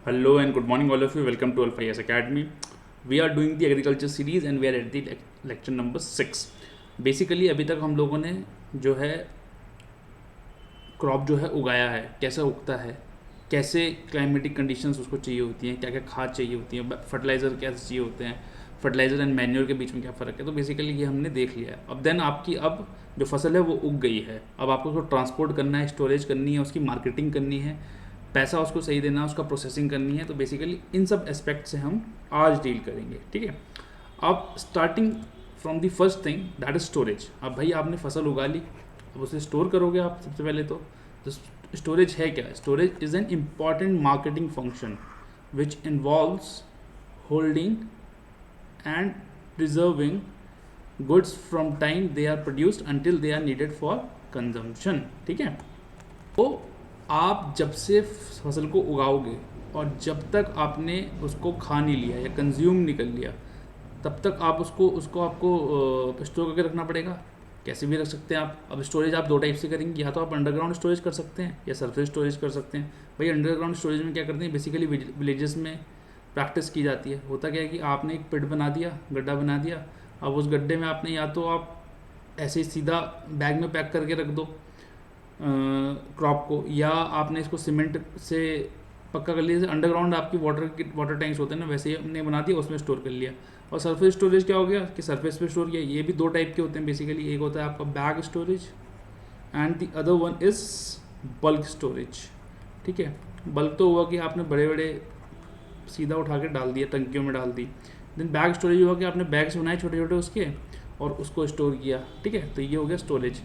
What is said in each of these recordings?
Hello and good morning, all of you. Welcome to Alpha Yes Academy. We are doing the agriculture series and we are at the lecture number 6. Basically अभी तक हम लोगों ने जो है crop जो है उगाया है, कैसे उगता है, कैसे क्लाइमेटिक कंडीशंस उसको चाहिए होती हैं, क्या क्या खाद चाहिए होती है, फर्टिलाइज़र कैसे चाहिए होते हैं, फर्टिलाइज़र एंड मैन्योर के बीच में क्या फ़र्क है। तो बेसिकली ये हमने देख लिया है। अब देन आपकी अब जो फसल है वो उग गई है, अब आपको उसको ट्रांसपोर्ट करना है, स्टोरेज करनी है, उसकी मार्केटिंग करनी है, पैसा उसको सही देना है, उसका प्रोसेसिंग करनी है। तो बेसिकली इन सब एस्पेक्ट से हम आज डील करेंगे, ठीक है। अब starting from the first thing that is storage. अब भाई आपने फसल उगा ली, अब उसे स्टोर करोगे आप सबसे पहले तो स्टोरेज है क्या? Storage is an important marketing function which involves holding and preserving goods from time they are produced until they are needed for consumption, ठीक है। तो आप जब से फसल को उगाओगे और जब तक आपने उसको खा नहीं लिया या कंज्यूम नहीं कर लिया, तब तक आप उसको आपको स्टोर करके रखना पड़ेगा। कैसे भी रख सकते हैं आप। अब स्टोरेज आप दो टाइप से करेंगे, या तो आप अंडरग्राउंड स्टोरेज कर सकते हैं या सरफेस स्टोरेज कर सकते हैं। भाई अंडरग्राउंड स्टोरेज में क्या करते हैं, बेसिकली विलेजेस में प्रैक्टिस की जाती है। होता क्या है कि आपने एक पिट बना दिया, गड्ढा बना दिया। अब उस गड्ढे में आपने या तो आप ऐसे ही सीधा बैग में पैक करके रख दो क्रॉप को, या आपने इसको सीमेंट से पक्का कर लिया। जैसे अंडरग्राउंड आपकी वाटर टैंक्स होते हैं ना, वैसे ही हमने बना दिया, उसमें स्टोर कर लिया। और सरफेस स्टोरेज क्या हो गया कि सरफेस पे स्टोर किया। ये भी दो टाइप के होते हैं बेसिकली। एक होता है आपका bag storage and the other one is bulk storage, ठीक है। बल्क तो हुआ कि आपने बड़े बड़े सीधा उठा के डाल दिया, टंकियों में डाल दी। देन बैग स्टोरेज हुआ कि आपने बैग्स बनाए छोटे छोटे उसके और उसको स्टोर किया, ठीक है। तो ये हो गया स्टोरेज।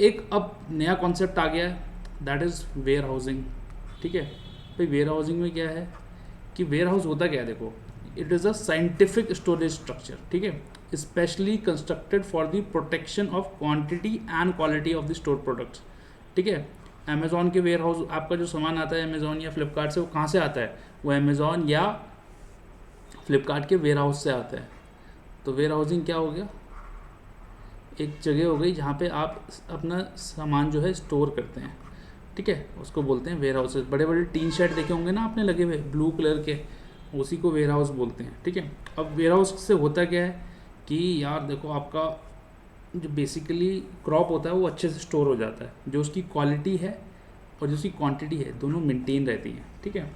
एक अब नया कॉन्सेप्ट आ गया है, दैट इज़ वेयर हाउसिंग, ठीक है। भाई वेयर हाउसिंग में क्या है कि वेयर हाउस होता क्या है, देखो, it is a scientific storage structure, ठीक है, specially constructed for the protection of quantity and quality of the store products, ठीक है। अमेजोन के वेयर हाउस, आपका जो सामान आता है अमेजोन या फ्लिपकार्ट से, वो कहाँ से आता है? वो अमेजोन या फ्लिपकार्ट के वेयर हाउस से आता है। तो वेयर हाउसिंग क्या हो गया, एक जगह हो गई जहाँ पे आप अपना सामान जो है स्टोर करते हैं, ठीक है। उसको बोलते हैं वेयर हाउसेस। बड़े बड़े टीन शेड देखे होंगे ना आपने लगे हुए ब्लू कलर के, उसी को वेयर हाउस बोलते हैं, ठीक है। अब वेयर हाउस से होता क्या है कि यार देखो, आपका जो बेसिकली क्रॉप होता है वो अच्छे से स्टोर हो जाता है, जो उसकी क्वालिटी है और जो उसकी क्वांटिटी है दोनों मेंटेन रहती हैं, ठीक है।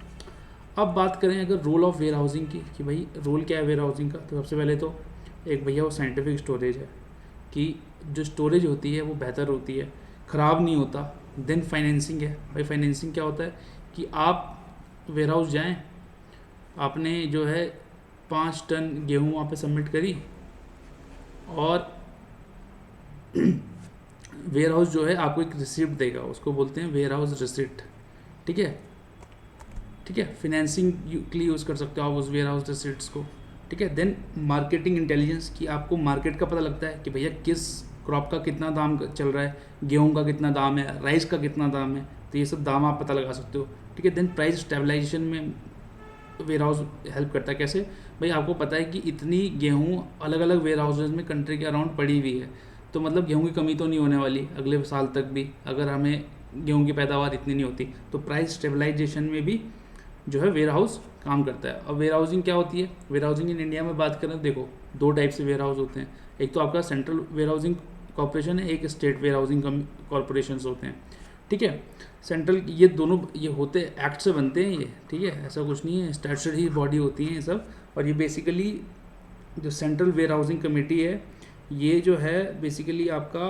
अब बात करें अगर रोल ऑफ वेयर हाउसिंग की, कि भाई रोल क्या है वेयर हाउसिंग का, तो सबसे पहले तो एक भैया वो साइंटिफिक स्टोरेज है कि जो स्टोरेज होती है वो बेहतर होती है, ख़राब नहीं होता। देन फाइनेंसिंग है। भाई फाइनेंसिंग क्या होता है कि आप वेयर हाउस जाएँ, आपने जो है 5 टन गेहूँ वहाँ पे सबमिट करी और वेयर हाउस जो है आपको एक रिसिप्ट देगा, उसको बोलते हैं वेयर हाउस रिसिप्ट, ठीक है, ठीक है। फिनेंसिंग के लिए यूज़ कर सकते हो आप उस वेयर हाउस रिसिप्ट्स को, ठीक है। देन मार्केटिंग इंटेलिजेंस की, आपको मार्केट का पता लगता है कि भैया किस क्रॉप का कितना दाम चल रहा है, गेहूं का कितना दाम है, राइस का कितना दाम है, तो ये सब दाम आप पता लगा सकते हो, ठीक है। देन प्राइस स्टेबलाइजेशन में वेयर हाउस हेल्प करता है। कैसे? भाई आपको पता है कि इतनी गेहूँ अलग अलग वेयर हाउसेज में कंट्री के अराउंड पड़ी हुई है, तो मतलब गेहूँ की कमी तो नहीं होने वाली अगले साल तक भी, अगर हमें गेहूँ की पैदावार इतनी नहीं होती। तो प्राइस स्टेबलाइजेशन में भी जो है वेयर हाउस काम करता है। अब वेयर हाउसिंग क्या होती है? वेयर हाउसिंग इन इंडिया में बात करें, देखो दो टाइप से वेयर हाउस होते हैं। एक तो आपका सेंट्रल वेयर हाउसिंग कॉर्पोरेशन है, एक स्टेट वेयर हाउसिंग कॉर्पोरेशन होते हैं, ठीक है। सेंट्रल ये दोनों ये होते एक्ट से बनते हैं ये, ठीक है, ऐसा कुछ नहीं है, स्टैट्यूटरी बॉडी होती है ये सब। और ये बेसिकली जो सेंट्रल वेयर हाउसिंग कमेटी है, ये जो है बेसिकली आपका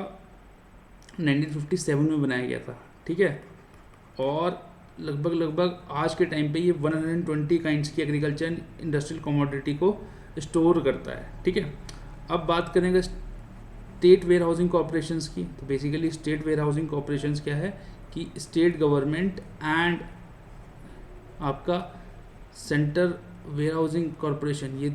1957 में बनाया गया था, ठीक है। और लगभग आज के टाइम पे ये 120 काइंड्स की एग्रीकल्चर इंडस्ट्रियल कमोडिटी को स्टोर करता है, ठीक है। अब बात करेंगे स्टेट वेयर हाउसिंग कॉर्पोरेशंस की। तो basically state warehousing corporations क्या है कि स्टेट गवर्नमेंट एंड आपका सेंटर वेयर हाउसिंग कॉर्पोरेशन, ये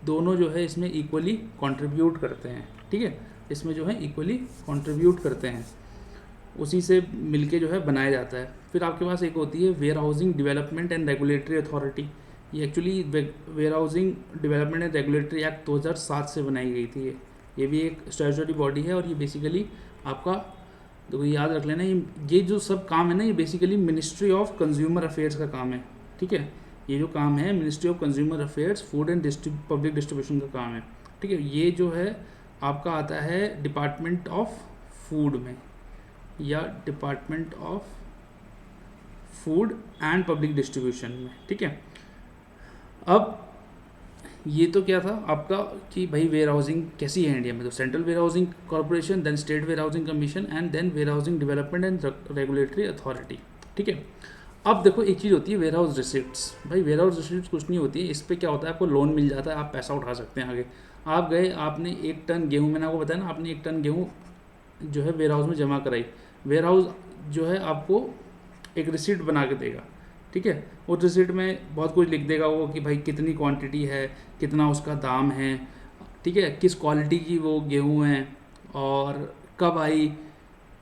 दोनों जो है इसमें इक्वली कंट्रीब्यूट करते हैं, ठीक है। इसमें जो है इक्वली कंट्रीब्यूट करते हैं, उसी से मिलके जो है बनाया जाता है। फिर आपके पास एक होती है warehousing development and regulatory authority. ये actually warehousing development and regulatory act 2007 से बनाई गई थी। ये भी एक स्टैट्यूटरी बॉडी है और ये बेसिकली आपका, तो याद रख लेना, ये जो सब काम है ना, ये basically ministry of consumer affairs का काम है, ठीक है, ये जो काम है ministry of consumer affairs, food and public distribution का काम है, ठीक है। ये जो है आपका आता है डिपार्टमेंट ऑफ फूड में या department of food and public distribution में, ठीक है। अब ये तो क्या था आपका कि भाई वेयर हाउसिंग कैसी है इंडिया में, तो central warehousing corporation, then state warehousing commission and then warehousing development and regulatory authority, ठीक है। अब देखो एक चीज़ होती है वेयर हाउस रिसिप्ट्स। भाई वेयर हाउस रिसिप्ट्स कुछ नहीं होती है, इस पर क्या होता है आपको लोन मिल जाता है, आप पैसा उठा सकते हैं आगे। आप गए, आपने 1 टन गेहूँ, मैंने आपको बताया ना, आपने 1 टन गेहूँ जो है वेयर हाउस में जमा कराई, वेयर हाउस जो है आपको एक रिसिप्ट बना के देगा, ठीक है। उस रिसिप्ट में बहुत कुछ लिख देगा वो कि भाई कितनी क्वांटिटी है, कितना उसका दाम है, ठीक है, किस क्वालिटी की वो गेहूँ है और कब आई,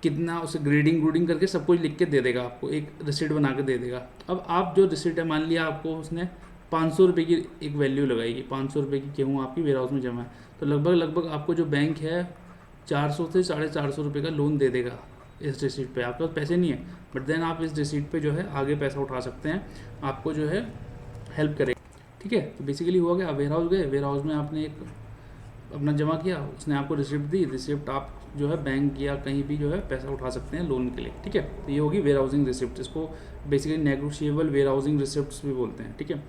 कितना उसे ग्रेडिंग करके सब कुछ लिख के दे देगा आपको, एक रिसिप्ट बना के दे देगा। अब आप जो रिसिप्ट है, मान लिया आपको उसने 500 रुपये की एक वैल्यू लगाएगी, 500 रुपये की गेहूँ आपकी वेयर हाउस में जमा है, तो लगभग आपको जो बैंक है 400 से 450 रुपये का लोन दे देगा इस रिसीट पे। आपके पास पैसे नहीं है, बट देन आप इस रिसीट पे जो है आगे पैसा उठा सकते हैं, आपको जो है हेल्प करेगा, ठीक है। तो बेसिकली हुआ क्या, वेयर हाउस गए, वेयर हाउस में आपने एक अपना जमा किया, उसने आपको रिसिप्ट दी, रिसिप्ट आप जो है बैंक या कहीं भी जो है पैसा उठा सकते हैं लोन के लिए, ठीक है। तो ये होगी वेयर हाउसिंग रिसिप्ट, इसको basically negotiable warehousing receipts भी बोलते हैं, ठीक है।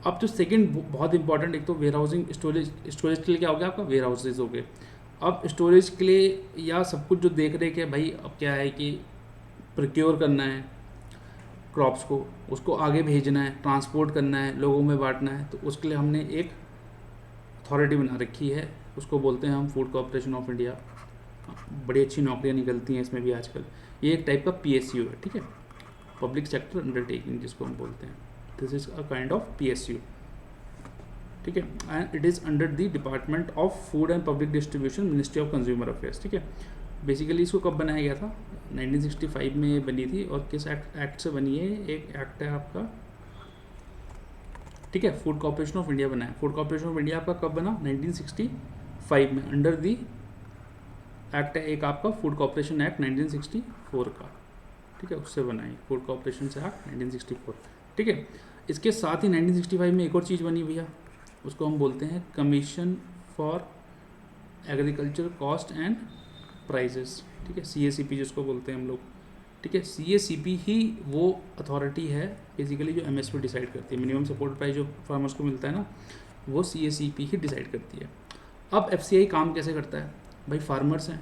अब जो सेकंड बहुत इंपॉर्टेंट, एक तो वेयर हाउसिंग स्टोरेज के लिए क्या हो गया आपका, वेयर हाउसेज हो गए। अब स्टोरेज के लिए या सब कुछ जो देख रेख है भाई, अब क्या है कि प्रोक्योर करना है क्रॉप्स को, उसको आगे भेजना है, ट्रांसपोर्ट करना है, लोगों में बांटना है, तो उसके लिए हमने एक अथॉरिटी बना रखी है, उसको बोलते हैं हम फूड कॉर्पोरेशन ऑफ इंडिया। बड़ी अच्छी नौकरियां निकलती हैं इसमें भी आजकल। ये एक टाइप का PSU है, ठीक है, पब्लिक सेक्टर अंडरटेकिंग जिसको हम बोलते हैं, this is a kind of PSU, ठीक है। And it is under the department of food and public distribution, ministry of consumer affairs, ठीक है। बेसिकली इसको कब बनाया गया था, 1965 में बनी थी। और किस एक्ट से बनी है, एक एक्ट है आपका, ठीक है, फूड कॉर्पोरेशन ऑफ इंडिया बना है। फूड कॉर्पोरेशन ऑफ इंडिया आपका कब बना, 1965 में, अंडर दी एक्ट है एक आपका फूड कॉर्पोरेशन एक्ट 1964 का, ठीक है, उससे बना है फूड कॉर्पोरेशन से एक्ट 1964, ठीक है। इसके साथ ही 1965 में एक और चीज़ बनी भैया, उसको हम बोलते हैं commission for agriculture cost and prices, ठीक है, CACP जिसको बोलते हैं हम लोग, ठीक है। CACP ही वो अथॉरिटी है बेसिकली जो MSP डिसाइड करती है, मिनिमम सपोर्ट प्राइस जो फार्मर्स को मिलता है ना, वो CACP ही डिसाइड करती है। अब FCI काम कैसे करता है, भाई फार्मर्स हैं,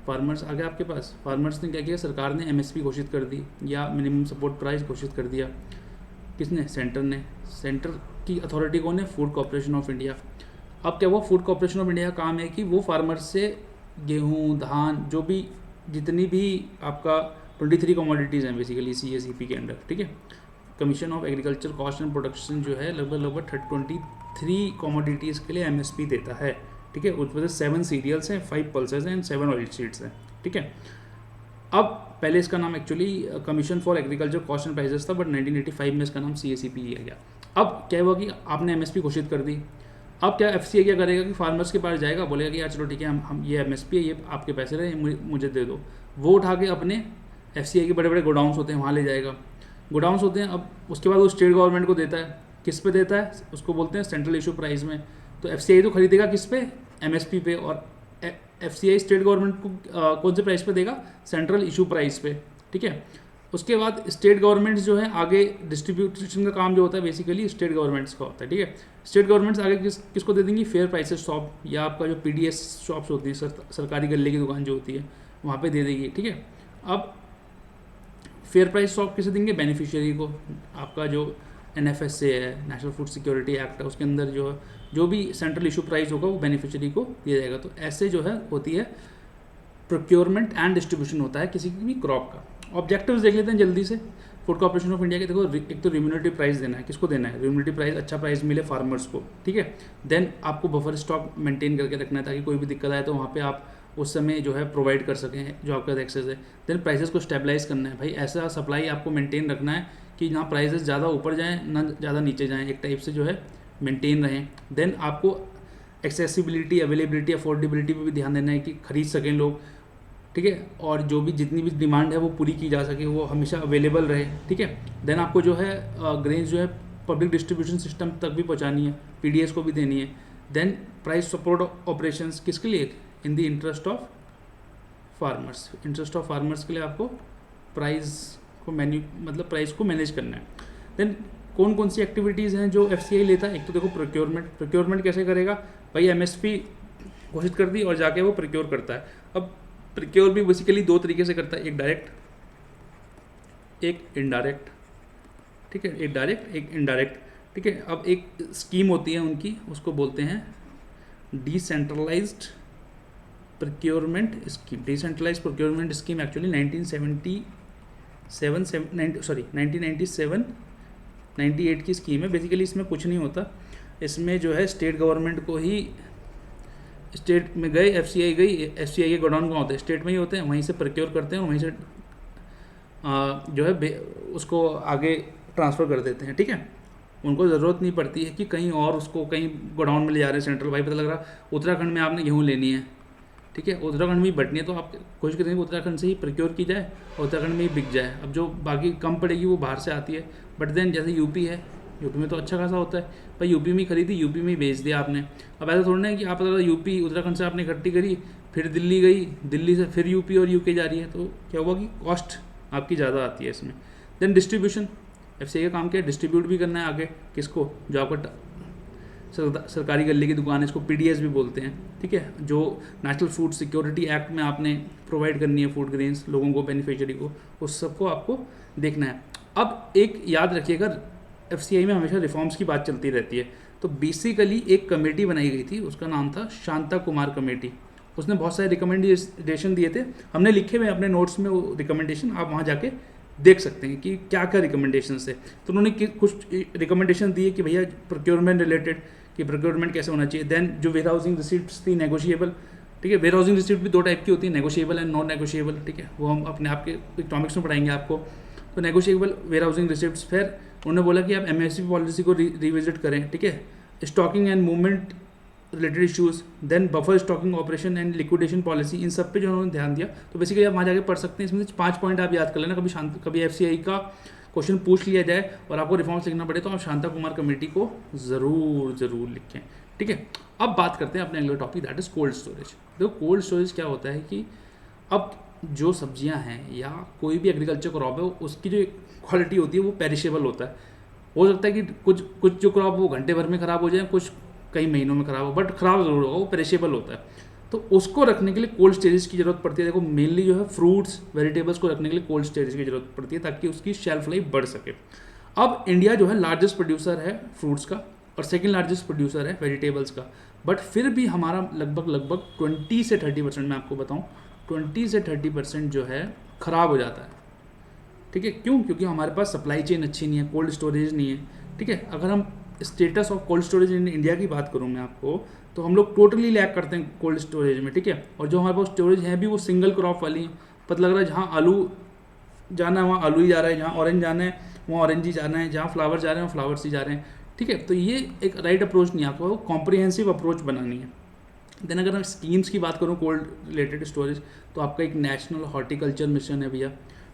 फार्मर्स आ गए आपके पास, फार्मर्स ने क्या किया, सरकार ने MSP घोषित कर दी या मिनिमम सपोर्ट प्राइस घोषित कर दिया, किसने, सेंटर ने। सेंटर की अथॉरिटी कौन है, फूड कॉर्पोरेशन ऑफ इंडिया। अब क्या, वो फूड कॉर्पोरेशन ऑफ इंडिया का काम है कि वो फार्मर्स से गेहूँ, धान, जो भी जितनी भी आपका 23 कमोडिटीज़ हैं बेसिकली CACP के अंडर, ठीक है। Commission of agriculture cost and production जो है लगभग 23 कमोडिटीज़ के लिए MSP देता है, ठीक है। उसमें से 7 सीरियल्स हैं, 5 पल्सेस हैं एंड 7 ऑयल सीड्स हैं, ठीक है। अब पहले इसका नाम actually commission for agriculture cost and prices था, बट 1985 में इसका नाम CACP लिया गया। अब क्या हुआ कि आपने MSP घोषित कर दी, अब क्या FCI क्या करेगा कि फार्मर्स के पास जाएगा, बोलेगा कि यार चलो ठीक है, हम ये MSP है, ये आपके पैसे रहे, मुझे दे दो। वो उठा के अपने FCI के बड़े बड़े गोडाउन्स होते हैं वहाँ ले जाएगा, गोडाउन्स होते हैं। अब उसके बाद वो स्टेट गवर्नमेंट को देता है, किस पे देता है, उसको बोलते हैं सेंट्रल इशू प्राइस में। तो FCI तो खरीदेगा किस पे, MSP पे, और FCI स्टेट गवर्नमेंट को कौन से प्राइस पे देगा, सेंट्रल इशू प्राइस पे, ठीक है। उसके बाद स्टेट गवर्नमेंट्स जो है आगे डिस्ट्रीब्यूशन का काम जो होता है बेसिकली स्टेट गवर्नमेंट्स का होता है, ठीक है। स्टेट गवर्नमेंट्स आगे किसको दे देंगी, फेयर प्राइसेस शॉप या आपका जो PDS शॉप्स होती है, सरकारी गले की दुकान जो होती है, वहाँ पे दे देगी, ठीक है। अब फेयर प्राइस शॉप किसे देंगे, बेनिफिशियरी को। आपका जो NFSA है, नेशनल फूड सिक्योरिटी एक्ट है, उसके अंदर जो भी सेंट्रल इशू प्राइस होगा वो बेनिफिशियरी को दिया जाएगा। तो ऐसे जो है होती है प्रोक्योरमेंट एंड डिस्ट्रीब्यूशन होता है किसी भी क्रॉप का। ऑब्जेक्टिव्स देख लेते हैं जल्दी से फूड कॉर्पोरेशन ऑफ इंडिया के। देखो, एक तो रिम्यूनरेटिव प्राइस देना है, किसको देना है, रिम्यूनरेटिव प्राइस, अच्छा प्राइस मिले फार्मर्स को, ठीक है। देन आपको बफर स्टॉक मेंटेन करके रखना है ताकि कोई भी दिक्कत आए तो वहाँ पे आप उस समय जो है प्रोवाइड कर सकें जो आपका एक्सेस है। देन प्राइसेस को स्टेबलाइज करना है, भाई ऐसा सप्लाई आपको मेंटेन रखना है कि ना प्राइसेस ज़्यादा ऊपर जाएँ ना ज़्यादा नीचे जाएँ, एक टाइप से जो है मेंटेन रहें। देन आपको एक्सेसिबिलिटी, अवेलेबिलिटी, अफोर्डेबिलिटी पर भी ध्यान देना है कि खरीद सकें लोग, ठीक है, और जो भी जितनी भी डिमांड है वो पूरी की जा सके, वो हमेशा अवेलेबल रहे, ठीक है। देन आपको जो है ग्रेन्स जो है पब्लिक डिस्ट्रीब्यूशन सिस्टम तक भी पहुंचानी है, पीडीएस को भी देनी है। देन प्राइस सपोर्ट ऑपरेशंस किसके लिए, in the interest of farmers, interest of farmers के लिए आपको प्राइस को मतलब प्राइस को मैनेज करना है। देन कौन कौन सी एक्टिविटीज़ हैं जो एफसीआई लेता है, एक तो देखो प्रोक्योरमेंट कैसे करेगा भाई, एमएसपी घोषित कर दी और जाके वो प्रोक्योर करता है। अब प्रोक्योर भी बेसिकली दो तरीके से करता है, एक डायरेक्ट एक इनडायरेक्ट, ठीक है, एक डायरेक्ट एक इनडायरेक्ट, ठीक है। अब एक स्कीम होती है उनकी, उसको बोलते हैं decentralised procurement scheme. Decentralised procurement scheme actually 1998 की स्कीम है। बेसिकली इसमें कुछ नहीं होता, इसमें जो है स्टेट गवर्नमेंट को ही, स्टेट में गए एफसीआई गई, एफसीआई के गोडाउन कहाँ होते हैं, स्टेट में ही होते हैं, वहीं से प्रोक्योर करते हैं और वहीं से जो है उसको आगे ट्रांसफ़र कर देते हैं, ठीक है। उनको ज़रूरत नहीं पड़ती है कि कहीं और उसको कहीं गोडाउन में ले जा रहे हैं सेंट्रल, भाई पता लग रहा उत्तराखंड में आपने गेहूँ लेनी है, ठीक है, उत्तराखंड में ही बटनी है, तो आप कोशिश करेंगे उत्तराखंड से ही प्रोक्योर की जाए और उत्तराखंड में ही बिक जाए। अब जो बाकी कम पड़ेगी वो बाहर से आती है। बट देन जैसे यूपी है, यूपी में तो अच्छा खासा होता है भाई, यूपी में ही खरीदी, यूपी में ही बेच दिया आपने। अब ऐसा थोड़ा ना है कि आप पता यूपी उत्तराखंड से आपने इकट्ठी करी, फिर दिल्ली गई, दिल्ली से फिर यूपी और यूके जा रही है, तो क्या हुआ कि कॉस्ट आपकी ज़्यादा आती है इसमें। देन डिस्ट्रीब्यूशन, एफसीआई का काम क्या है, डिस्ट्रीब्यूट भी करना है आगे किसको, जो आपका सरकारी गले की दुकान है, इसको पीडीएस भी बोलते हैं, ठीक है, जो नेशनल फूड सिक्योरिटी एक्ट में आपने प्रोवाइड करनी है फूड ग्रेन्स लोगों को, बेनिफिशियरी को, उस सबको आपको देखना है। अब एक याद रखिएगा, एफसीआई में हमेशा रिफॉर्म्स की बात चलती रहती है, तो बेसिकली एक कमेटी बनाई गई थी, उसका नाम था शांता कुमार कमेटी। उसने बहुत सारे रिकमेंडेशन दिए थे, हमने लिखे हुए अपने नोट्स में वो रिकमेंडेशन, आप वहाँ जाके देख सकते हैं कि क्या क्या रिकमेंडेशन है। तो उन्होंने कुछ रिकमेंडेशन दिए कि भैया प्रोक्योरमेंट रिलेटेड, कि प्रोक्योरमेंट कैसे होना चाहिए। देन जो वेयर हाउसिंग रिसिप्ट्स थी नेगोशिएबल, ठीक है, वेयर हाउसिंग रिसिप्ट भी दो टाइप की होती है, नेगोशिएबल एंड नॉन नेगोशिएबल, ठीक है, वो हम अपने आपके इकोनॉमिक्स में पढ़ाएंगे आपको। तो नेगोशिएबल वेयर हाउसिंग रिसिप्ट्स, फिर उन्होंने बोला कि आप एमएसपी पॉलिसी को रिविजिट करें, ठीक है, stocking and movement related issues, then buffer stocking operation and liquidation policy, इन सब पे जो उन्होंने ध्यान दिया। तो बेसिकली आप वहाँ जाके पढ़ सकते हैं, इसमें से 5 पॉइंट आप याद कर लेना, कभी एफसीआई का क्वेश्चन पूछ लिया जाए और आपको रिफॉर्म्स लिखना पड़े तो आप शांता कुमार कमेटी को ज़रूर लिखें, ठीक है। अब बात करते हैं अपने अगले topic, that is cold storage. देखो कोल्ड स्टोरेज क्या होता है कि अब जो सब्जियां हैं या कोई भी एग्रीकल्चर क्रॉप है, उसकी जो क्वालिटी होती है वो पेरिशेबल होता है। हो सकता है कि कुछ जो क्रॉप वो घंटे भर में ख़राब हो जाए, कुछ कई महीनों में ख़राब हो, बट ख़राब ज़रूर होगा, वो पेरिशेबल होता है। तो उसको रखने के लिए कोल्ड स्टोरेज की ज़रूरत पड़ती है। देखो मेनली जो है फ्रूट्स वेजिटेबल्स को रखने के लिए कोल्ड स्टोरेज की ज़रूरत पड़ती है, ताकि उसकी शेल्फ लाइफ बढ़ सके। अब इंडिया जो है लार्जेस्ट प्रोड्यूसर है फ्रूट्स का और सेकेंड लार्जेस्ट प्रोड्यूसर है वेजिटेबल्स का, बट फिर भी हमारा लगभग 20 से 30%, मैं आपको बताऊँ 20 से 30% जो है ख़राब हो जाता है, ठीक है। क्यों? क्योंकि हमारे पास सप्लाई चेन अच्छी नहीं है, कोल्ड स्टोरेज नहीं है, ठीक है। अगर हम status of cold storage in India की बात करूँ मैं आपको, तो हम लोग टोटली लैक करते हैं कोल्ड स्टोरेज में, ठीक है। और जो हमारे पास स्टोरेज है भी वो सिंगल क्रॉप वाली है। पता लग रहा है जहाँ आलू जाना है वहाँ आलू ही जा रहा है, जहाँ ऑरेंज जाना है वहाँ ऑरेंज ही जाना है, जहाँ फ्लावर जा रहे हैं वहाँ फ्लावर्स ही जा रहे हैं, ठीक है। तो ये एक राइट अप्रोच नहीं है, आपको कॉम्प्रिहेंसिव अप्रोच बनानी है। देन अगर मैं स्कीम्स की बात करूँ कोल्ड रिलेटेड स्टोरेज, तो आपका एक नेशनल हॉर्टिकल्चर मिशन है भैया,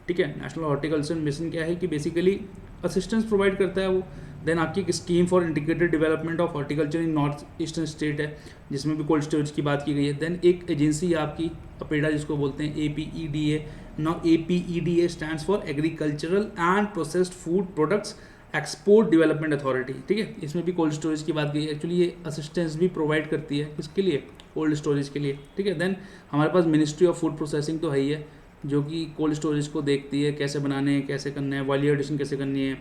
ठीक है। नेशनल हॉर्टिकल्चर मिशन क्या है कि बेसिकली असिस्टेंस प्रोवाइड करता है वो। देन आपकी एक scheme for integrated development of horticulture in north eastern state है, जिसमें भी कोल्ड स्टोरेज की बात की गई है। देन एक एजेंसी है आपकी अपेडा, जिसको बोलते हैं APEDA। Now APEDA stands for agricultural and processed food products export development authority, ठीक है। इसमें भी कोल्ड स्टोरेज की बात की है। एक्चुअली ये असिस्टेंस भी प्रोवाइड करती है, किसके लिए? कोल्ड स्टोरेज के लिए, ठीक है। देन हमारे पास मिनिस्ट्री ऑफ फूड प्रोसेसिंग तो है ही है, जो कि कोल्ड स्टोरेज को देखती है, कैसे बनाने हैं, कैसे करना है, वैल्यू एडिशन कैसे करनी है,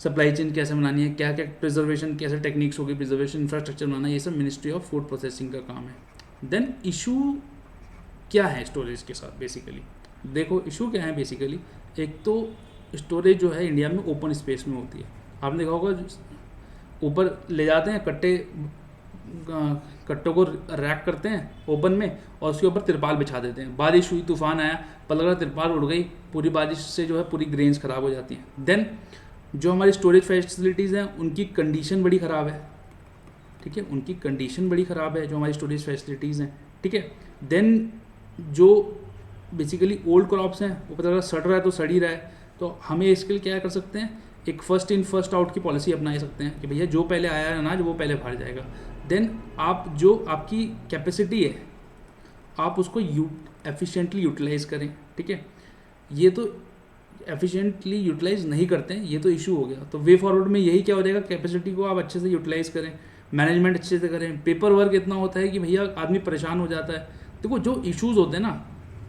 सप्लाई चेन कैसे बनानी है, क्या क्या प्रिजर्वेशन, कैसे टेक्निक्स होगी प्रिजर्वेशन, इंफ्रास्ट्रक्चर बनाना, ये सब मिनिस्ट्री ऑफ फूड प्रोसेसिंग का काम है। देन इशू क्या है स्टोरेज के साथ? बेसिकली देखो इशू क्या है बेसिकली, एक तो स्टोरेज जो है इंडिया में ओपन स्पेस में होती है। आपने देखा होगा ऊपर ले जाते हैं कट्टों को रैक करते हैं ओपन में और उसके ऊपर तिरपाल बिछा देते हैं। बारिश हुई, तूफान आया, पता लगा तिरपाल उड़ गई, पूरी बारिश से जो है पूरी ग्रेन्स ख़राब हो जाती हैं। देन जो हमारी स्टोरेज फैसिलिटीज़ हैं उनकी कंडीशन बड़ी ख़राब है, ठीक है, उनकी कंडीशन बड़ी ख़राब है जो हमारी स्टोरेज फैसिलिटीज़ हैं, ठीक है। देन जो बेसिकली ओल्ड क्रॉप्स हैं वो पता लगा सड़ रहा है तो सड़ ही रहा है, तो हमें इसके लिए क्या कर सकते हैं, एक फर्स्ट इन फर्स्ट आउट की पॉलिसी अपना सकते हैं कि भैया जो पहले आया है अनाज वो पहले बाहर जाएगा। देन आप जो आपकी कैपेसिटी है आप उसको एफिशिएंटली यूटिलाइज करें, ठीक है। ये तो एफिशिएंटली यूटिलाइज नहीं करते हैं, ये तो इशू हो गया। तो वे फॉरवर्ड में यही क्या हो जाएगा, कैपेसिटी को आप अच्छे से यूटिलाइज करें, मैनेजमेंट अच्छे से करें। पेपर वर्क इतना होता है कि भैया आदमी परेशान हो जाता है। देखो जो इश्यूज़ होते हैं ना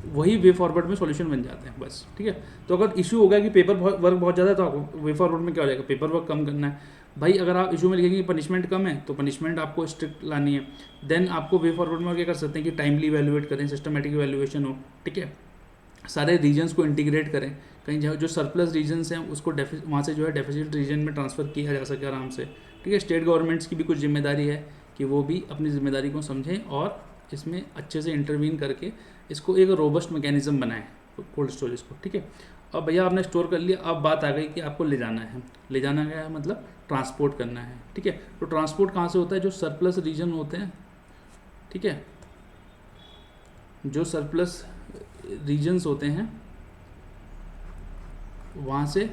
वही वे फॉरवर्ड में सॉल्यूशन बन जाते हैं बस, ठीक है। तो अगर इशू हो गया कि पेपर वर्क बहुत ज़्यादा है तो आपको वे फॉरवर्ड में क्या हो जाएगा, पेपर वर्क कम करना है भाई। अगर आप इशू में लिखेंगे कि पनिशमेंट कम है तो पनिशमेंट आपको स्ट्रिक्ट लानी है। देन आपको वे फॉरवर्ड में क्या कर सकते हैं कि टाइमली इवैल्यूएट करें, सिस्टमेटिक इवैल्यूएशन हो, ठीक है। सारे रीजन्स को इंटीग्रेट करें, कहीं जो सरप्लस रीजन्स हैं उसको वहाँ से जो है डेफिसिट रीजन में ट्रांसफ़र किया जा सके आराम से, ठीक है। स्टेट गवर्नमेंट्स की भी कुछ जिम्मेदारी है कि वो भी अपनी जिम्मेदारी को समझें और इसमें अच्छे से इंटरवीन करके इसको एक रोबस्ट मैकेनिज्म बनाएं कोल्ड स्टोरेज को, ठीक है। अब भैया आपने स्टोर कर लिया, अब बात आ गई कि आपको ले जाना है। ले जाना क्या है, मतलब ट्रांसपोर्ट करना है, ठीक है। तो ट्रांसपोर्ट कहाँ से होता है, जो सरप्लस रीजन होते हैं, ठीक है, जो सरप्लस रीजन्स होते हैं वहाँ से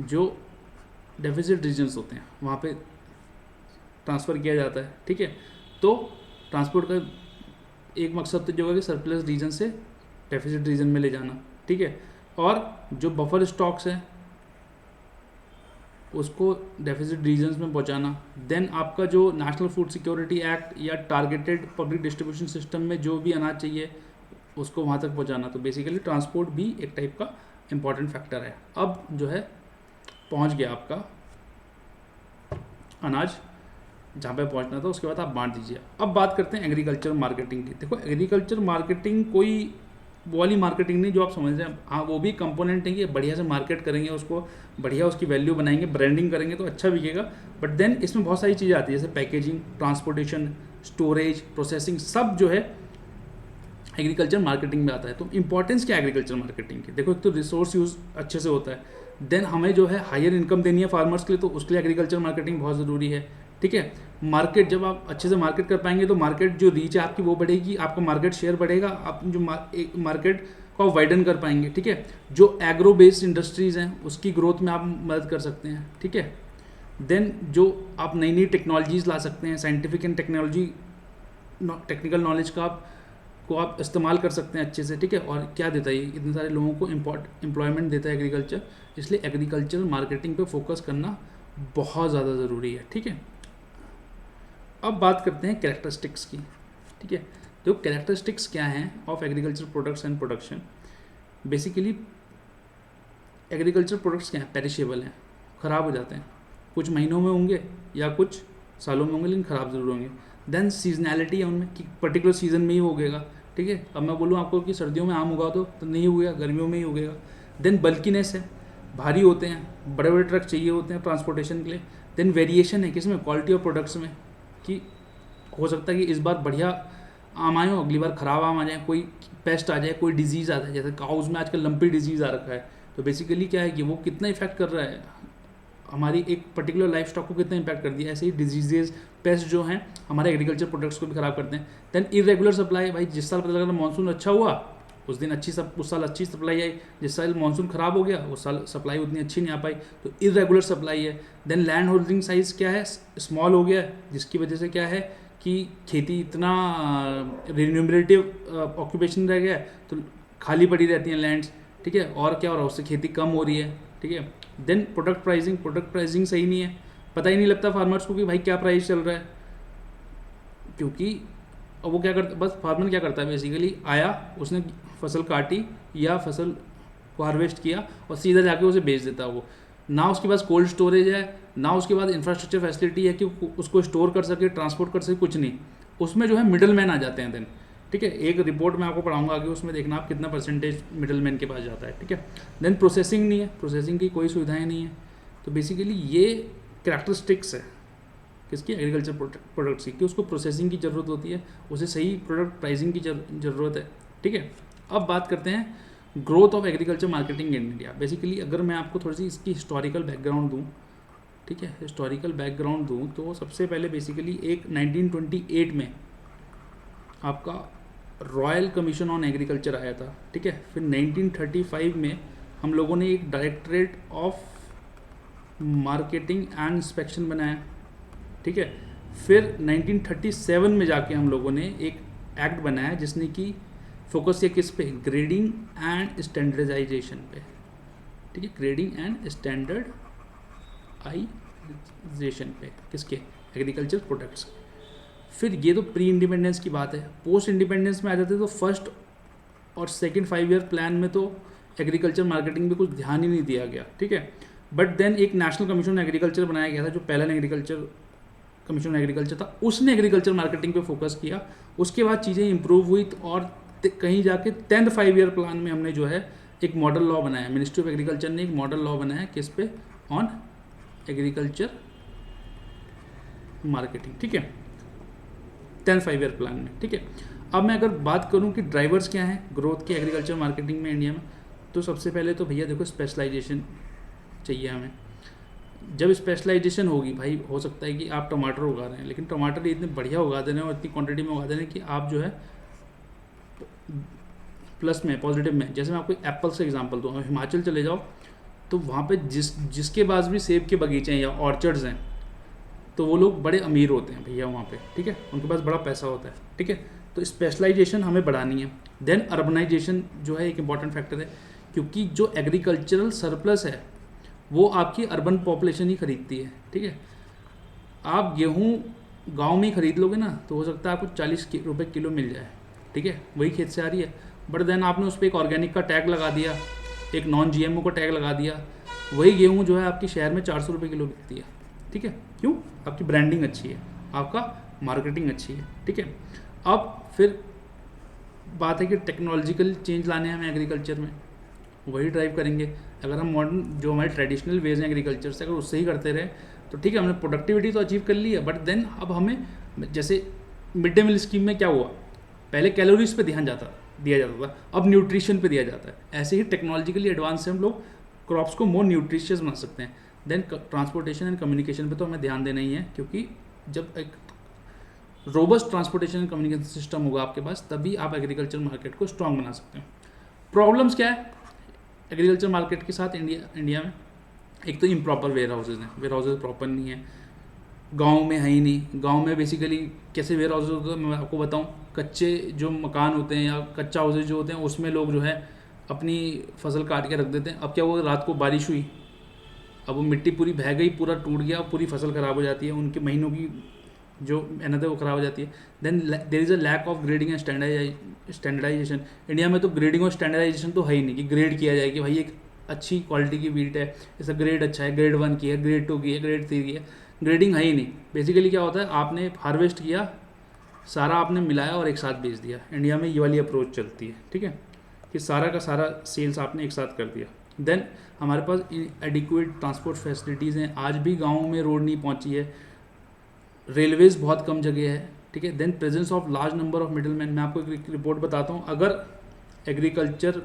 जो डेफिसिट रीजन्स होते हैं वहाँ पे ट्रांसफ़र किया जाता है, ठीक है। तो ट्रांसपोर्ट का एक मकसद तो जो है कि सरप्लस रीजन से डेफिसिट रीजन में ले जाना, ठीक है। और जो बफर स्टॉक्स हैं उसको डेफिसिट रीजन्स में पहुंचाना। देन आपका जो नेशनल फूड सिक्योरिटी एक्ट या टारगेटेड पब्लिक डिस्ट्रीब्यूशन सिस्टम में जो भी अनाज चाहिए उसको वहाँ तक पहुँचाना। तो बेसिकली ट्रांसपोर्ट भी एक टाइप का इम्पॉर्टेंट फैक्टर है। अब जो है पहुँच गया आपका अनाज जहाँ पे पहुँचना था, उसके बाद आप बांट दीजिए। अब बात करते हैं एग्रीकल्चर मार्केटिंग की। देखो एग्रीकल्चर मार्केटिंग कोई वो वाली मार्केटिंग नहीं जो आप समझ रहे हैं, हाँ वो भी कंपोनेंट है कि बढ़िया से मार्केट करेंगे उसको, बढ़िया उसकी वैल्यू बनाएंगे, ब्रांडिंग करेंगे तो अच्छा बिकेगा। बट देन इसमें बहुत सारी चीज़ें आती है जैसे पैकेजिंग, ट्रांसपोर्टेशन, स्टोरेज, प्रोसेसिंग, सब जो है एग्रीकल्चर मार्केटिंग में आता है। तो इंपॉर्टेंस क्या है एग्रीकल्चर मार्केटिंग की, देखो एक तो रिसोर्स यूज़ अच्छे से होता है, देन हमें जो है हायर इनकम देनी है फार्मर्स के लिए, तो उसके लिए एग्रीकल्चर मार्केटिंग बहुत ज़रूरी है, ठीक है। मार्केट जब आप अच्छे से मार्केट कर पाएंगे तो मार्केट जो रीच है आपकी वो बढ़ेगी, आपका मार्केट शेयर बढ़ेगा, आप जो मार्केट को आप वाइडन कर पाएंगे, ठीक है। जो एग्रो बेस्ड इंडस्ट्रीज़ हैं उसकी ग्रोथ में आप मदद कर सकते हैं, ठीक है। देन जो आप नई नई टेक्नोलॉजीज़ ला सकते हैं, साइंटिफिक एंड टेक्निकल नॉलेज का आप इस्तेमाल कर सकते हैं अच्छे से, ठीक है। और क्या देता है ये, इतने सारे लोगों को एम्प्लॉयमेंट देता है एग्रीकल्चर, इसलिए एग्रीकल्चर मार्केटिंग पे फोकस करना बहुत ज़्यादा ज़रूरी है, ठीक है। अब बात करते हैं कैरेक्टरिस्टिक्स की, ठीक है। तो कैरेक्टरिस्टिक्स क्या हैं of agriculture products and production. Basically agriculture products क्या हैं, पेरिशेबल हैं, ख़राब हो जाते हैं, कुछ महीनों में होंगे या कुछ सालों में होंगे लेकिन ख़राब ज़रूर होंगे। देन सीजनैलिटी है उनमें कि पर्टिकुलर सीज़न में ही उगेगा, ठीक है। अब मैं बोलूँ आपको कि सर्दियों में आम उगा तो नहीं उगेगा, गर्मियों में ही उगेगा। देन बल्कीनेस है, भारी होते हैं, बड़े बड़े ट्रक चाहिए होते हैं ट्रांसपोर्टेशन के लिए। देन वेरिएशन है किसमें, क्वालिटी ऑफ प्रोडक्ट्स में, कि हो सकता है कि इस बार बढ़िया आम आए हो, अगली बार ख़राब आम आ जाए, कोई पेस्ट आ जाए, कोई डिजीज़ आ जाए, जैसे काउज में आजकल लंपी डिजीज़ आ रखा है। तो बेसिकली क्या है कि वो कितना इफेक्ट कर रहा है हमारी एक पर्टिकुलर लाइफ स्टॉक को, कितना इंपैक्ट कर दिया। ऐसे ही डिजीजेज, पेस्ट जो हैं हमारे एग्रीकल्चर प्रोडक्ट्स को भी ख़राब करते हैं। देन इरेगुलर सप्लाई, भाई जिस साल पता लगा मानसून अच्छा हुआ उस साल अच्छी सप्लाई आई, जिस साल मानसून ख़राब हो गया उस साल सप्लाई उतनी अच्छी नहीं आ पाई, तो इरेगुलर सप्लाई है। देन लैंड होल्डिंग साइज़ क्या है, स्मॉल हो गया, जिसकी वजह से क्या है कि खेती इतना रिन्यूमरेटिव ऑक्यूपेशन रह गया है तो खाली पड़ी रहती हैं लैंड्स, ठीक है। और क्या हो रहा है, उससे खेती कम हो रही है, ठीक है। देन प्रोडक्ट प्राइसिंग सही नहीं है, पता ही नहीं लगता फार्मर्स को कि भाई क्या प्राइस चल रहा है, क्योंकि अब वो क्या करता, बस फार्मर क्या करता है बेसिकली, आया उसने फसल काटी या फसल को हार्वेस्ट किया और सीधा जाके उसे बेच देता है। वो ना उसके पास कोल्ड स्टोरेज है, ना उसके पास इंफ्रास्ट्रक्चर फैसिलिटी है कि उसको स्टोर कर सके, ट्रांसपोर्ट कर सके, कुछ नहीं। उसमें जो है मिडल मैन आ जाते हैं। देन ठीक है, एक रिपोर्ट में आपको पढ़ाऊंगा आगे, उसमें देखना आप कितना परसेंटेज मिडल मैन के पास जाता है, ठीक है। देन प्रोसेसिंग नहीं है, प्रोसेसिंग की कोई सुविधाएँ नहीं है। तो बेसिकली ये करैक्टरिस्टिक्स है किसकी, एग्रीकल्चर प्रोडक्ट्स की, कि उसको प्रोसेसिंग की ज़रूरत होती है, उसे सही प्रोडक्ट प्राइसिंग की ज़रूरत है, ठीक है। अब बात करते हैं growth of agriculture marketing in India. Basically अगर मैं आपको थोड़ी सी इसकी हिस्टोरिकल बैकग्राउंड दूँ, ठीक है, हिस्टोरिकल बैकग्राउंड दूँ, तो सबसे पहले बेसिकली एक 1928 में आपका रॉयल कमीशन ऑन एग्रीकल्चर आया था, ठीक है। फिर 1935 में हम लोगों ने एक directorate of marketing and inspection बनाया, ठीक है। फिर 1937 में जाके हम लोगों ने एक एक्ट बनाया जिसने कि फोकस किया किस पे, ग्रेडिंग एंड स्टैंडर्डाइजेशन पे, ठीक है, ग्रेडिंग एंड स्टैंडर्डाइजेशन पे, किसके, एग्रीकल्चर प्रोडक्ट्स। फिर ये तो प्री इंडिपेंडेंस की बात है। पोस्ट इंडिपेंडेंस में आ जाते तो फर्स्ट और सेकंड 5 ईयर प्लान में तो एग्रीकल्चर मार्केटिंग पे कुछ ध्यान ही नहीं दिया गया, ठीक है। बट देन एक नेशनल कमीशन एग्रीकल्चर बनाया गया था, जो पहला एग्रीकल्चर कमीशन एग्रीकल्चर था, उसने एग्रीकल्चर मार्केटिंग पे फोकस किया। उसके बाद चीज़ें इंप्रूव हुई और कहीं जाके 10th 5 ईयर प्लान में हमने जो है एक मॉडल लॉ बनाया, मिनिस्ट्री ऑफ एग्रीकल्चर ने एक मॉडल लॉ बनाया किस पे, ऑन एग्रीकल्चर मार्केटिंग, ठीक है, 10th 5 ईयर प्लान में, ठीक है। अब मैं अगर बात करूं कि ड्राइवर्स क्या हैं ग्रोथ के एग्रीकल्चर मार्केटिंग में इंडिया में, तो सबसे पहले तो भैया देखो स्पेशलाइजेशन चाहिए हमें। जब स्पेशलाइजेशन होगी भाई, हो सकता है कि आप टमाटर उगा रहे हैं, लेकिन टमाटर इतने बढ़िया उगा दे रहे हैं और इतनी क्वांटिटी में उगा दे रहे हैं कि आप जो है प्लस में, पॉजिटिव में, जैसे मैं आपको एप्पल से एग्जांपल दूँ, हिमाचल चले जाओ तो वहाँ पे जिसके पास भी सेब के बगीचे हैं या ऑर्चर्ड्स हैं, तो वो लोग बड़े अमीर होते हैं भैया वहाँ पे, ठीक है, उनके पास बड़ा पैसा होता है, ठीक है। तो स्पेशलाइजेशन हमें बढ़ानी है। देन अर्बनाइजेशन जो है एक इंपॉर्टेंट फैक्टर है, क्योंकि जो एग्रीकल्चरल सरप्लस है वो आपकी अर्बन पॉपुलेशन ही खरीदती है, ठीक है। आप गेहूँ गांव में ही खरीद लोगे ना तो हो सकता है आपको 40 रुपये किलो मिल जाए, ठीक है, वही खेत से आ रही है। बट देन आपने उस पर एक ऑर्गेनिक का टैग लगा दिया, एक नॉन GMO का टैग लगा दिया, वही गेहूँ जो है आपके शहर में 400 रुपये किलो बिकती है, ठीक है। क्यों? आपकी ब्रांडिंग अच्छी है, आपका मार्केटिंग अच्छी है, ठीक है। अब फिर बात है कि टेक्नोलॉजिकल चेंज लाने हैं हमें एग्रीकल्चर में, वही ड्राइव करेंगे। अगर हम मॉडर्न जो हमारे ट्रेडिशनल वेज हैं एग्रीकल्चर से, अगर उससे ही करते रहे तो ठीक है, हमने प्रोडक्टिविटी तो अचीव कर ली है। बट देन अब हमें, जैसे मिड डे मील स्कीम में क्या हुआ, पहले कैलोरीज पे ध्यान दिया जाता था, अब न्यूट्रिशन पे दिया जाता है। ऐसे ही टेक्नोलॉजिकली एडवांस से हम लोग क्रॉप्स को मोर न्यूट्रिशियस बना सकते हैं। देन ट्रांसपोर्टेशन एंड कम्युनिकेशन पे तो हमें ध्यान देना ही है, क्योंकि जब एक robust transportation and communication system होगा आपके पास, तभी आप एग्रीकल्चर मार्केट को स्ट्रॉन्ग बना सकते हैं। प्रॉब्लम्स क्या है एग्रीकल्चर मार्केट के साथ इंडिया में? एक तो इम्प्रॉपर वेयर हाउसेज हैं, वेयर हाउसेज प्रॉपर नहीं है, गांव में है ही नहीं। गांव में बेसिकली कैसे वेयर हाउसेज होते हैं मैं आपको बताऊं, कच्चे जो मकान होते हैं या कच्चा हाउसेज जो होते हैं उसमें लोग जो है अपनी फसल काट के रख देते हैं। अब क्या हुआ, रात को बारिश हुई, अब वो मिट्टी पूरी बह गई, पूरा टूट गया, पूरी फसल ख़राब हो जाती है, उनके महीनों की जो मेहनत है वो ख़राब हो जाती है। Then there is a lack of grading and standardisation. India में तो ग्रेडिंग और स्टैंडर्डाइजेशन तो है ही नहीं कि ग्रेड किया जाए कि भाई एक अच्छी क्वालिटी की वीट है, इसका ग्रेड अच्छा है, ग्रेड 1 की है, ग्रेड 2 की है, ग्रेड 3 की है। ग्रेडिंग है ही नहीं। बेसिकली क्या होता है, आपने हार्वेस्ट किया, सारा आपने मिलाया और एक साथ बेच दिया। इंडिया में ये वाली अप्रोच चलती है, ठीक है, कि सारा का सारा सेल्स आपने एक साथ कर दिया। देन हमारे पास एडिक्वेट ट्रांसपोर्ट फैसिलिटीज़ हैं, आज भी गाँव में रोड नहीं पहुँची है, रेलवेज़ बहुत कम जगह है, ठीक है। Then presence of large number of middle man. मैं आपको एक रिपोर्ट बताता हूँ, अगर एग्रीकल्चर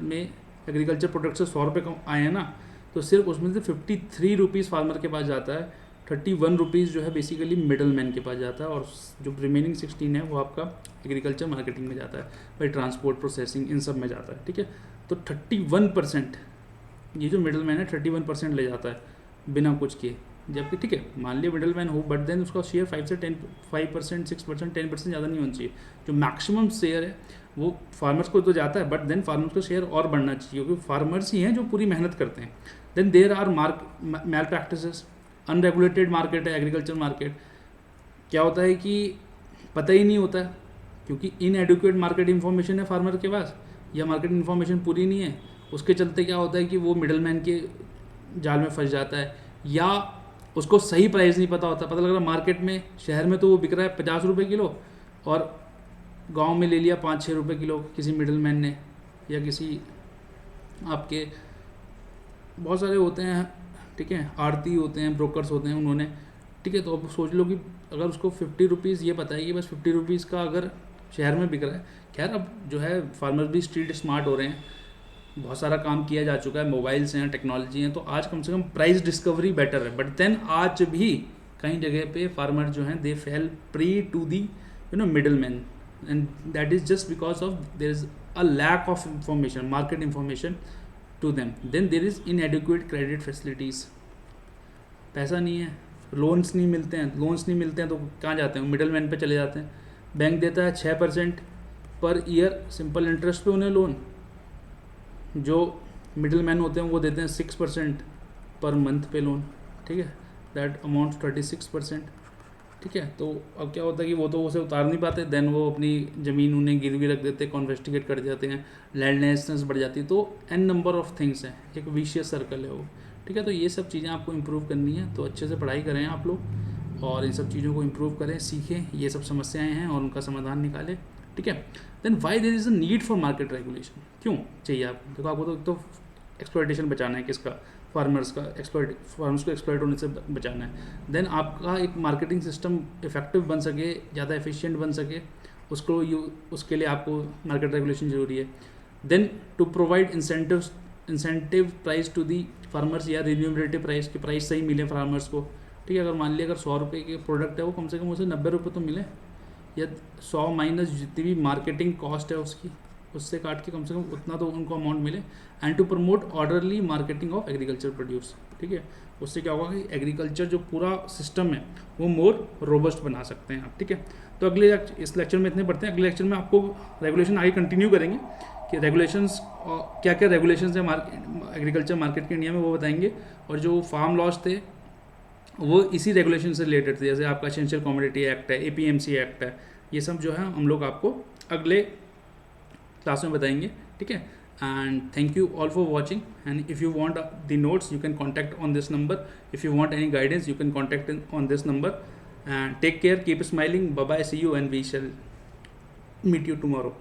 प्रोडक्ट से 100 रुपये कम आए हैं ना, तो सिर्फ उसमें से 53 रुपीज़ फार्मर के पास जाता है, 31 रुपीज़ जो है बेसिकली मिडल मैन के पास जाता है, और जो रिमेनिंग 16 है वो आपका एग्रीकल्चर मार्केटिंग में जाता है, भाई ट्रांसपोर्ट, प्रोसेसिंग, इन सब में जाता है, ठीक है। तो 31% ये जो मिडल मैन है 31% ले जाता है बिना कुछ किए। जबकि ठीक है, मान लिया मिडल मैन हो, बट देन उसका शेयर 5% 6% 10% ज़्यादा नहीं होना चाहिए। जो मैक्सिमम शेयर है वो फार्मर्स को तो जाता है, बट देन फार्मर्स का शेयर और बढ़ना चाहिए, क्योंकि फार्मर्स ही हैं जो पूरी मेहनत करते हैं। Then there are malpractices, unregulated market है एग्रीकल्चर मार्केट। क्या होता है कि पता ही नहीं होता है, क्योंकि इनएडुकेट मार्केट इन्फॉर्मेशन है फार्मर के पास, या मार्केट इन्फॉर्मेशन पूरी नहीं है। उसके चलते क्या होता है कि वो मिडल मैन के जाल में फंस जाता है, या उसको सही प्राइस नहीं पता होता। पता लग रहा है मार्केट में, शहर में तो वो बिक रहा है 50 रुपये किलो, और गांव में ले लिया 5-6 रुपये किलो किसी मिडल मैन ने, या किसी आपके बहुत सारे होते हैं, ठीक है, आड़ती होते हैं, ब्रोकर्स होते हैं, उन्होंने, ठीक है। तो अब सोच लो कि अगर उसको 50 रुपीज़ ये पता है कि बस 50 रुपीज़ का अगर शहर में बिक रहा है। खैर अब जो है फार्मर भी स्ट्रीट स्मार्ट हो रहे हैं, बहुत सारा काम किया जा चुका है, मोबाइल्स हैं, टेक्नोलॉजी हैं, तो आज कम से कम प्राइस डिस्कवरी बेटर है। बट देन आज भी कई जगह पे फार्मर जो हैं they fell prey to the middle man, and that is just because of there is a lack of information, market information to them. Then there is inadequate credit facilities, पैसा नहीं है, लोन्स नहीं मिलते हैं, loans नहीं मिलते हैं तो कहाँ जाते हैं, मिडल मैन पे चले जाते हैं। बैंक देता है 6% पर ईयर सिंपल इंटरेस्ट पे उन्हें लोन, जो मिडल मैन होते हैं वो देते हैं 6% पर मंथ पे लोन, ठीक है, दैट अमाउंट 36%, ठीक है। तो अब क्या होता है कि वो तो उसे उतार नहीं पाते, देन वो अपनी ज़मीन उन्हें गिरवी रख देते, कॉन्वेस्टिगेट कर जाते हैं, लैंडलेसनेस बढ़ जाती है, तो एन नंबर ऑफ थिंग्स हैं, एक विशियस सर्कल है वो, ठीक है। तो ये सब चीज़ें आपको इम्प्रूव करनी है, तो अच्छे से पढ़ाई करें आप लोग और इन सब चीज़ों को इम्प्रूव करें, सीखें, ये सब समस्याएँ हैं और उनका समाधान निकालें, ठीक है। Then why there is a need for market regulation, क्यों चाहिए आपको? देखो आपको तो एक्सप्लॉयटेशन बचाना है, किसका, फार्मर्स का, फार्मर्स को एक्सप्लॉयट होने से बचाना है। देन आपका एक मार्केटिंग सिस्टम इफेक्टिव बन सके, ज़्यादा एफिशिएंट बन सके, उसके लिए आपको मार्केट रेगुलेशन जरूरी है। Then to provide incentive price to the farmers, या रिन्यूमरेटिव प्राइस की प्राइस सही मिले फार्मर्स को, ठीक है। अगर मान लिया अगर 100 रुपये के प्रोडक्ट है वो कम से कम उसे 90 रुपये तो मिले, या 100 माइनस जितनी भी मार्केटिंग कॉस्ट है उसकी, उससे काट के कम से कम उतना तो उनको अमाउंट मिले। And to promote orderly marketing of agriculture produce, ठीक है। उससे क्या होगा कि एग्रीकल्चर जो पूरा सिस्टम है वो मोर रोबस्ट बना सकते हैं आप, ठीक है। तो इस लेक्चर में इतने पढ़ते हैं, अगले लेक्चर में आपको रेगुलेशन आगे कंटिन्यू करेंगे कि रेगुलेशंस क्या क्या रेगुलेशंस हैं एग्रीकल्चर मार्केट के इंडिया में, वो बताएंगे। और जो फार्म लॉज थे वो इसी रेगुलेशन से रिलेटेड थे, जैसे आपका एसेंशियल कमोडिटी एक्ट है, APMC एक्ट है, ये सब जो है हम लोग आपको अगले क्लास में बताएंगे, ठीक है। And thank you all for watching, and if you want the notes you can contact on this number, if you want any guidance you can contact on this number, and take care, keep smiling, bye bye, see you and we shall meet you tomorrow.